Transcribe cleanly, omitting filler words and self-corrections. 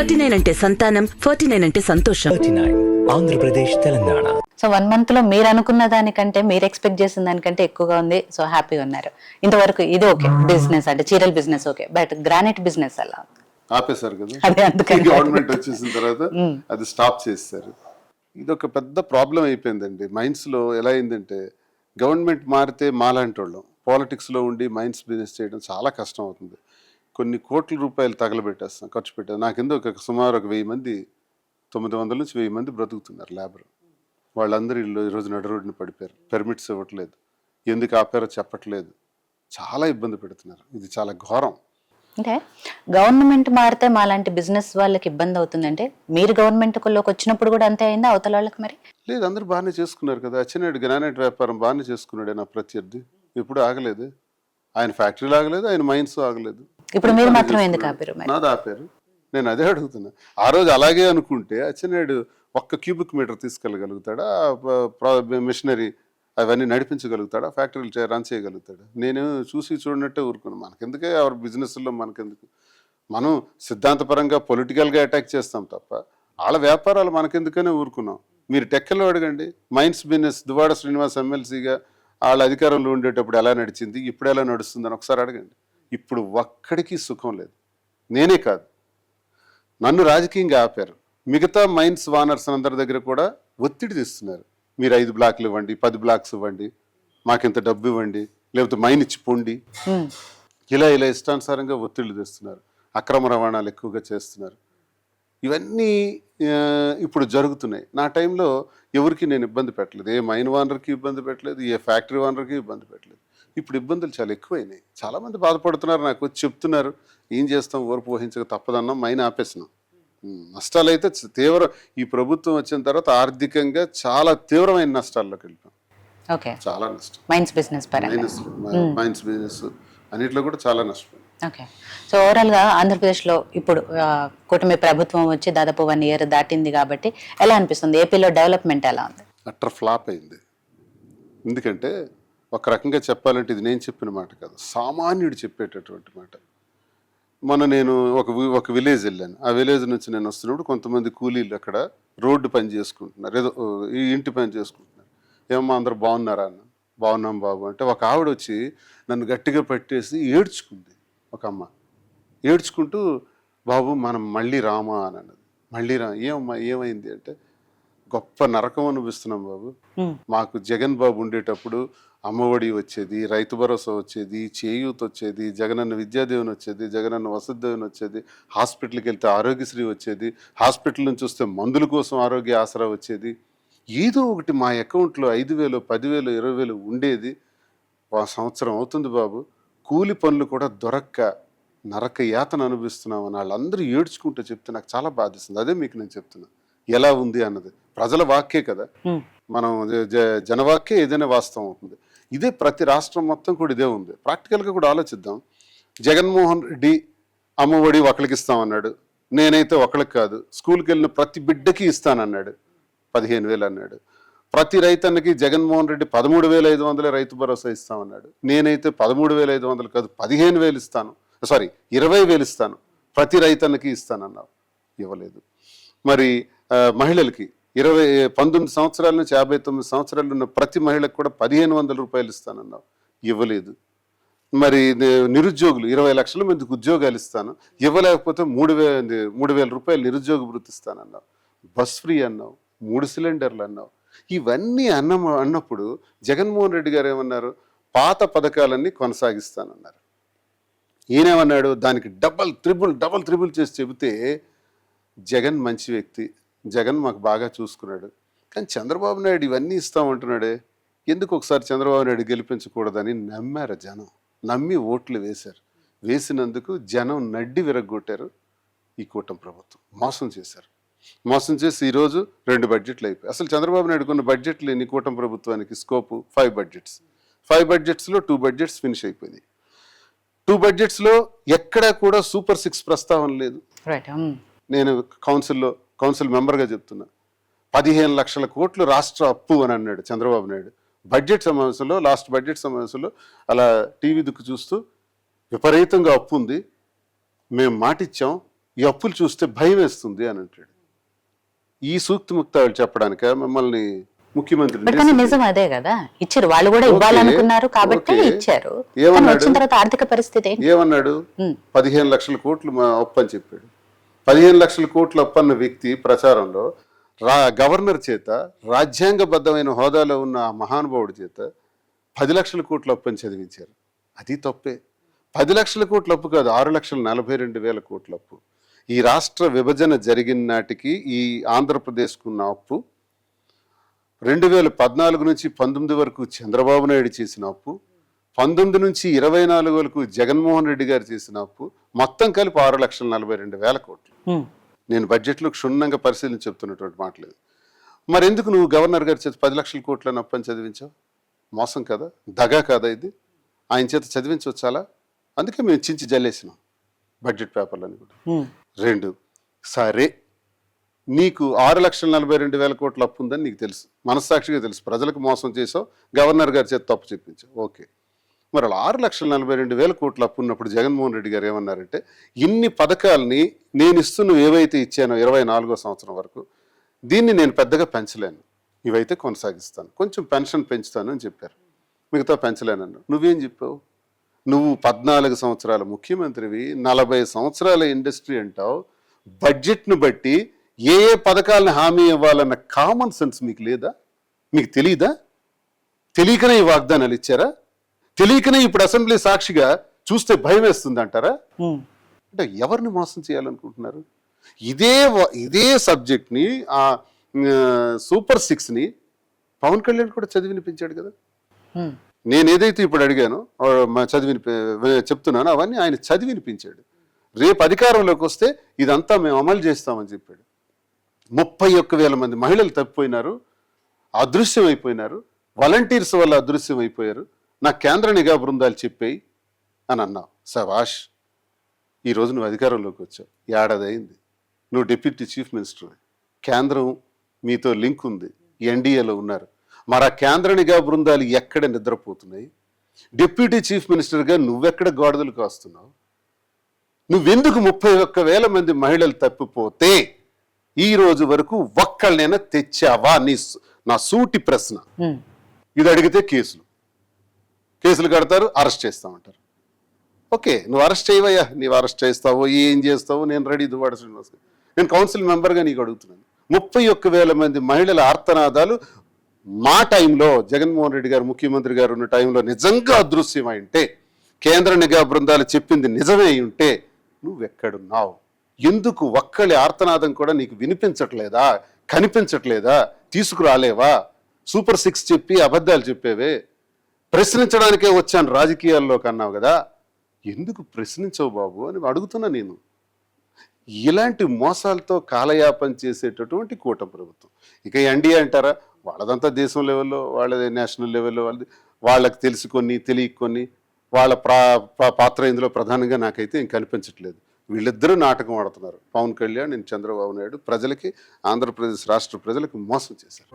39 అంటే సంతానం, 49 అంటే సంతోషం. 39 ఆంధ్రప్రదేశ్ తెలంగాణ. సో 1 month లో మీరు అనుకున్న దానికంటే, మీరు ఎక్స్పెక్ట్ చేసిన దానికంటే ఎక్కువగా ఉంది. సో హ్యాపీగా ఉన్నారు. ఇంతవరకు ఇది ఓకే, బిజినెస్ అంటే చీరల business okay, but granite business అలా ఆపేశారు కదా, అదే అందుకని గవర్నమెంట్ వచ్చేసిన తర్వాత అది స్టాప్ చేస్తారు. ఇది ఒక పెద్ద ప్రాబ్లం అయిపోయిందండి మైన్స్ లో. ఎలా అయిందంటే గవర్నమెంట్ మారితే మాలాంటి వాళ్ళం పాలిటిక్స్ లో ఉండి మైన్స్ బిజినెస్ చేయడం చాలా కష్టం అవుతుంది. కొన్ని కోట్ల రూపాయలు తగలబెట్టేస్తాం, ఖర్చు పెట్టాం. నా కింద సుమారు 1000 మంది, 900 నుంచి 1000 మంది బ్రతుకుతున్నారు లేబర్. వాళ్ళందరూ ఈరోజు నడు రోడ్డున పడిపోయారు. పెర్మిట్స్ ఇవ్వట్లేదు, ఎందుకు ఆపారో చెప్పట్లేదు, చాలా ఇబ్బంది పెడుతున్నారు. ఇది చాలా ఘోరం. అంటే గవర్నమెంట్ మారితే మాలాంటి బిజినెస్ వాళ్ళకి ఇబ్బంది అవుతుందంటే, మీరు గవర్నమెంట్ లోకి వచ్చినప్పుడు కూడా అంతే అయిందా అవతల వాళ్ళకి? మరి లేదు, అందరూ బాగానే చేసుకున్నారు కదా. అచ్చెన్నాయుడు గ్రానైట్ వ్యాపారం బాగానే చేసుకున్నాడు. నా ప్రత్యర్థి ఎప్పుడు ఆగలేదు, ఆయన ఫ్యాక్టరీలు ఆగలేదు, ఆయన మైన్స్ ఆగలేదు. ఇప్పుడు మీరు మాత్రం ఎందుకు ఆపారు? నాది ఆపారు. నేను అదే అడుగుతున్నా. ఆ రోజు అలాగే అనుకుంటే అచ్చెన్నాయుడు 1 క్యూబిక్ మీటర్ తీసుకెళ్ళగలుగుతాడా, మిషనరీ అవన్నీ నడిపించగలుగుతాడా, ఫ్యాక్టరీలు రన్ చేయగలుగుతాడా? నేను చూసి చూడనట్టే ఊరుకున్నాను. మనకెందుకే ఎవరి బిజినెస్లో మనకెందుకు? మనం సిద్ధాంతపరంగా పొలిటికల్గా అటాక్ చేస్తాం తప్ప వాళ్ళ వ్యాపారాలు మనకెందుకనే ఊరుకున్నాం. మీరు టెక్కలో అడగండి, మైన్స్ బిజినెస్ దువ్వాడ శ్రీనివాస్ ఎమ్మెల్సీగా వాళ్ళ అధికారంలో ఉండేటప్పుడు ఎలా నడిచింది, ఇప్పుడు ఎలా నడుస్తుందని ఒకసారి అడగండి. ఇప్పుడు ఒక్కడికి సుఖం లేదు. నేనే కాదు, నన్ను రాజకీయంగా ఆపారు. మిగతా మైన్స్ వానర్స్ అందరి దగ్గర కూడా ఒత్తిడి తెస్తున్నారు. మీరు 5 బ్లాక్లు ఇవ్వండి, 10 బ్లాక్స్ ఇవ్వండి, మాకింత డబ్బు ఇవ్వండి, లేకపోతే మైన్ ఇచ్చి పొండి, ఇలా ఇష్టానుసారంగా ఒత్తిళ్లు తెస్తున్నారు. అక్రమ రవాణాలు ఎక్కువగా చేస్తున్నారు. ఇవన్నీ ఇప్పుడు జరుగుతున్నాయి. నా టైంలో ఎవరికి నేను ఇబ్బంది పెట్టలేదు, ఏ మైన్ వానర్కి ఇబ్బంది పెట్టలేదు, ఏ ఫ్యాక్టరీ వానర్కి ఇబ్బంది పెట్టలేదు. ఇప్పుడు ఇబ్బందులు చాలా ఎక్కువైనాయి. చాలామంది బాధపడుతున్నారు, నాకు వచ్చి చెప్తున్నారు, ఏం చేస్తాం, ఓర్పు వహించక తప్పదన్నాం, మైన్ ఆపేసినాం. నష్టాలు అయితే ఈ ప్రభుత్వం వచ్చిన తర్వాత ఆర్థికంగా చాలా తీవ్రమైన నష్టాల్లోకి వెళ్ళిపోయాం. చాలా నష్టం. మైన్స్ బిజినెస్ మైన్స్ బిజినెస్ అన్నిట్లో కూడా చాలా నష్టపోయింది. ఓకే. సో ఓవరాల్ గా ఆంధ్రప్రదేశ్ లో ఇప్పుడు కూటమి ప్రభుత్వం వచ్చి దాదాపు 1 year దాటింది కాబట్టి ఎలా అనిపిస్తుంది? ఏపీలో డెవలప్మెంట్ ఎలా ఉంది? అట్టర్ ఫ్లాప్ అయింది. ఎందుకంటే ఒక రకంగా చెప్పాలంటే ఇది నేను చెప్పిన మాట కాదు, సామాన్యుడు చెప్పేటటువంటి మాట. నేను ఒక విలేజ్ వెళ్ళాను. ఆ విలేజ్ నుంచి నేను వస్తున్నప్పుడు కొంతమంది కూలీలు అక్కడ రోడ్డు పని చేసుకుంటున్నారు, ఏదో ఈ ఇంటి పని చేసుకుంటున్నారు. ఏమమ్మా అందరు బాగున్నారా అన్న. బాగున్నాం బాబు అంటే ఒక ఆవిడ వచ్చి నన్ను గట్టిగా పట్టేసి ఏడ్చుకుంది. ఒక అమ్మ ఏడ్చుకుంటూ, బాబు మనం మళ్ళీ రామా అని అన్నది. మళ్ళీ ఏమమ్మా ఏమైంది అంటే, గొప్ప నరకం అనిపిస్తున్నాం బాబు. మాకు జగన్ బాబు ఉండేటప్పుడు అమ్మఒడి వచ్చేది, రైతు భరోసా వచ్చేది, చేయూత్ వచ్చేది, జగనన్న విద్యాదేవన్ వచ్చేది, జగనన్న వసతిదేవన్ వచ్చేది, హాస్పిటల్కి వెళ్తే ఆరోగ్యశ్రీ వచ్చేది, హాస్పిటల్ నుంచి వస్తే మందుల కోసం ఆరోగ్య ఆసరా వచ్చేది. ఏదో ఒకటి మా అకౌంట్లో 5,000, 10,000, 20,000 ఉండేది. సంవత్సరం అవుతుంది బాబు, కూలి పనులు కూడా దొరక్క నరక యాతన అనుభవిస్తున్నామని వాళ్ళందరూ ఏడ్చుకుంటూ చెప్తే నాకు చాలా బాధిస్తుంది. అదే మీకు నేను చెప్తున్నా, ఎలా ఉంది అన్నది ప్రజల వాక్యే కదా, మనం జనవాక్యే ఏదైనా వాస్తవం అవుతుంది. ఇదే ప్రతి రాష్ట్రం మొత్తం కూడా ఇదే ఉంది. ప్రాక్టికల్గా కూడా ఆలోచిద్దాం. జగన్మోహన్ రెడ్డి అమ్మఒడి ఒకరికి ఇస్తామన్నాడు, నేనైతే ఒకరికి కాదు, స్కూల్కి వెళ్ళిన ప్రతి బిడ్డకి ఇస్తానన్నాడు, 15,000 అన్నాడు. ప్రతి రైతన్నకి జగన్మోహన్ రెడ్డి 13,500 రైతు భరోసా ఇస్తామన్నాడు, నేనైతే 13,500 కాదు 15,000 ఇస్తాను, 20,000 ఇస్తాను, ప్రతి రైతన్నకి ఇస్తానన్నావు, ఇవ్వలేదు. మరి మహిళలకి 19 సంవత్సరాల నుంచి 59 సంవత్సరాలు ఉన్న ప్రతి మహిళకు కూడా 1,500 రూపాయలు ఇస్తానన్నావు, ఇవ్వలేదు. మరి నిరుద్యోగులు 20 లక్షల మందికి ఉద్యోగాలు ఇస్తాను, ఇవ్వలేకపోతే 3,000 రూపాయలు నిరుద్యోగ వృత్తి ఇస్తానన్నావు, బస్ ఫ్రీ అన్నావు, 3 సిలిండర్లు అన్నావు. ఇవన్నీ అన్నప్పుడు జగన్మోహన్ రెడ్డి గారు ఏమన్నారు, పాత పథకాలన్నీ కొనసాగిస్తానన్నారు. ఈయనేమన్నాడు, దానికి డబల్ త్రిబుల్ చేసి చెబితే జగన్ మంచి వ్యక్తి, జగన్ మాకు బాగా చూసుకున్నాడు, కానీ చంద్రబాబు నాయుడు ఇవన్నీ ఇస్తామంటున్నాడే, ఎందుకు ఒకసారి చంద్రబాబు నాయుడు గెలిపించకూడదని నమ్మారు జనం. నమ్మి ఓట్లు వేశారు. వేసినందుకు జనం నడ్డి విరగొట్టారు. ఈ కూటమి ప్రభుత్వం మోసం చేశారు. మోసం చేసి ఈరోజు 2 బడ్జెట్లు అయిపోయి, అసలు చంద్రబాబు నాయుడు కొన్ని బడ్జెట్లు ఎన్ని కూటమి ప్రభుత్వానికి స్కోపు 5 బడ్జెట్స్. 5 బడ్జెట్స్లో 2 బడ్జెట్స్ ఫినిష్ అయిపోయింది. 2 బడ్జెట్స్లో ఎక్కడా కూడా సూపర్ 6 ప్రస్తావన లేదు. నేను కౌన్సిల్ మెంబర్గా చెప్తున్నా, 15 లక్షల కోట్లు రాష్ట్ర అప్పు అని అన్నాడు చంద్రబాబు నాయుడు బడ్జెట్ సమావేశంలో. లాస్ట్ బడ్జెట్ సమావేశంలో అలా టీవీ దిక్కు చూస్తూ, విపరీతంగా అప్పు ఉంది, మేము మాటిచ్చాం, ఈ అప్పులు చూస్తే భయం వేస్తుంది అని అంటాడు. ఈ సూక్తి ముక్తాలు చెప్పడానిక మిమ్మల్ని ముఖ్యమంత్రి బట్ కానీ నిజం అదే కదా, ఇచ్చారు వాళ్ళు కూడా ఇవ్వాలనుకున్నారు కాబట్టి ఇచ్చారు. కానీ వచ్చిన తర్వాత ఆర్థిక పరిస్థితి ఏంటి? ఏమన్నాడు? 15 లక్షల కోట్లు అప్పు అని చెప్పాడు. 15 లక్షల కోట్లు అప్పన్న వ్యక్తి ప్రచారంలో గవర్నర్ చేత, రాజ్యాంగబద్ధమైన హోదాలో ఉన్న ఆ మహానుభావుడి చేత 10 లక్షల కోట్ల అప్పు అని చదివించారు. అది తప్పే. 10 లక్షల కోట్ల అప్పు కాదు, 6,42,000 కోట్ల అప్పు. ఈ రాష్ట్ర విభజన జరిగిన నాటికి ఈ ఆంధ్రప్రదేశ్కు ఉన్న అప్పు 2014 నుంచి 19 వరకు చంద్రబాబు నాయుడు చేసిన అప్పు, 19 నుంచి 24 వరకు జగన్మోహన్ రెడ్డి గారు చేసిన అప్పు, మొత్తం కలిపి 6,42,000 కోట్లు. నేను బడ్జెట్లో క్షుణ్ణంగా పరిశీలించి చెప్తున్నటువంటి మాటలేదు. మరి ఎందుకు నువ్వు గవర్నర్ గారి చేత 10 లక్షల కోట్లను అప్పు అని చదివించావు? మోసం కదా, దగా కదా ఇది? ఆయన చేత చదివించవచ్చాలా? అందుకే మేము చించి జల్లేసినాం బడ్జెట్ పేపర్లని కూడా. 2, సరే నీకు 6,42,000 కోట్ల అప్పు ఉందని నీకు తెలుసు, మనస్సాక్షిగా తెలుసు, ప్రజలకు మోసం చేసావు, గవర్నర్ గారి చేత తప్పు చెప్పించావు, ఓకే. మరి అలా 6,42,000 కోట్ల అప్పు ఉన్నప్పుడు జగన్మోహన్ రెడ్డి గారు ఏమన్నారంటే, ఇన్ని పథకాలని నేను ఇస్తున్న ఏవైతే ఇచ్చానో 24వ సంవత్సరం వరకు, దీన్ని నేను పెద్దగా పెంచలేను, ఇవైతే కొనసాగిస్తాను, కొంచెం పెన్షన్ పెంచుతాను అని చెప్పారు. మిగతా పెంచలేనన్ను. నువ్వేం చెప్పావు? నువ్వు 14 సంవత్సరాల ముఖ్యమంత్రివి, 40 సంవత్సరాల ఇండస్ట్రీ అంటావు. బడ్జెట్ను బట్టి ఏ పథకాలను హామీ ఇవ్వాలన్న కామన్ సెన్స్ మీకు లేదా? మీకు తెలీదా? తెలియకనే ఈ వాగ్దానాలు ఇచ్చారా? తెలియకనే ఇప్పుడు అసెంబ్లీ సాక్షిగా చూస్తే భయం వేస్తుంది అంటారా? అంటే ఎవరిని మోసం చేయాలనుకుంటున్నారు? ఇదే సబ్జెక్ట్ని, ఆ సూపర్ 6ని పవన్ కళ్యాణ్ కూడా చదివి వినిపించాడు కదా. నేను ఏదైతే ఇప్పుడు అడిగానో చెప్తున్నానో అవన్నీ ఆయన చదివి వినిపించాడు. రేపు అధికారంలోకి వస్తే ఇదంతా మేము అమలు చేస్తామని చెప్పాడు. 31,000 మంది మహిళలు తప్పిపోయినారు, అదృశ్యం అయిపోయినారు, వాలంటీర్స్ వల్ల అదృశ్యం అయిపోయారు, నా కేంద్ర నిఘా బృందాలు చెప్పాయి అని అన్నావు. శభాష్, ఈరోజు నువ్వు అధికారంలోకి వచ్చావు, ఏడాది అయింది, నువ్వు డిప్యూటీ చీఫ్ మినిస్టర్, కేంద్రం మీతో లింక్ ఉంది, ఎన్డీఏలో ఉన్నారు. మరి ఆ కేంద్ర నిఘా బృందాలు ఎక్కడ నిద్రపోతున్నాయి? డిప్యూటీ చీఫ్ మినిస్టర్గా నువ్వెక్కడ గాడిదలు కాస్తున్నావు? నువ్వెందుకు 31,000 మంది మహిళలు తప్పిపోతే ఈ రోజు వరకు ఒక్కళ్ళనైనా తెచ్చావా? నా సూటి ప్రశ్న. ఇది అడిగితే కేసులు కడతారు, అరెస్ట్ చేస్తామంటారు. ఓకే, నువ్వు అరెస్ట్ చేయవయ్యా, నీవు అరెస్ట్ చేస్తావో ఏం చేస్తావో నేను రెడీ. దువ్వాడ శ్రీనివాస్, నేను కౌన్సిల్ మెంబర్గా నీకు అడుగుతున్నాను. 31,000 మంది మహిళల ఆర్తనాదాలు మా టైంలో, జగన్మోహన్ రెడ్డి గారు ముఖ్యమంత్రి గారు ఉన్న టైంలో నిజంగా అదృశ్యమై ఉంటే, కేంద్ర నిఘా బృందాలు చెప్పింది నిజమే ఉంటే నువ్వెక్కడున్నావు? ఎందుకు ఒక్కళ్ళి ఆర్తనాదం కూడా నీకు వినిపించట్లేదా? కనిపించట్లేదా? తీసుకురాలేవా? సూపర్ 6 చెప్పి అబద్ధాలు చెప్పేవే. ప్రశ్నించడానికే వచ్చాను రాజకీయాల్లోకి అన్నావు కదా, ఎందుకు ప్రశ్నించవు బాబు అని అడుగుతున్నా నేను. ఇలాంటి మోసాలతో కాలయాపన చేసేటటువంటి కూటమి ప్రభుత్వం. ఇక ఎన్డీఏ అంటారా, వాళ్ళదంతా దేశం లెవెల్లో, వాళ్ళది నేషనల్ లెవెల్లో, వాళ్ళకి తెలిసి కొన్ని తెలియక కొన్ని, వాళ్ళ పాత్ర ఇందులో ప్రధానంగా నాకైతే ఏం కనిపించట్లేదు. వీళ్ళిద్దరూ నాటకం ఆడుతున్నారు. పవన్ కళ్యాణ్, నేను చంద్రబాబు నాయుడు ప్రజలకి, ఆంధ్రప్రదేశ్ రాష్ట్ర ప్రజలకు మోసం చేశారు.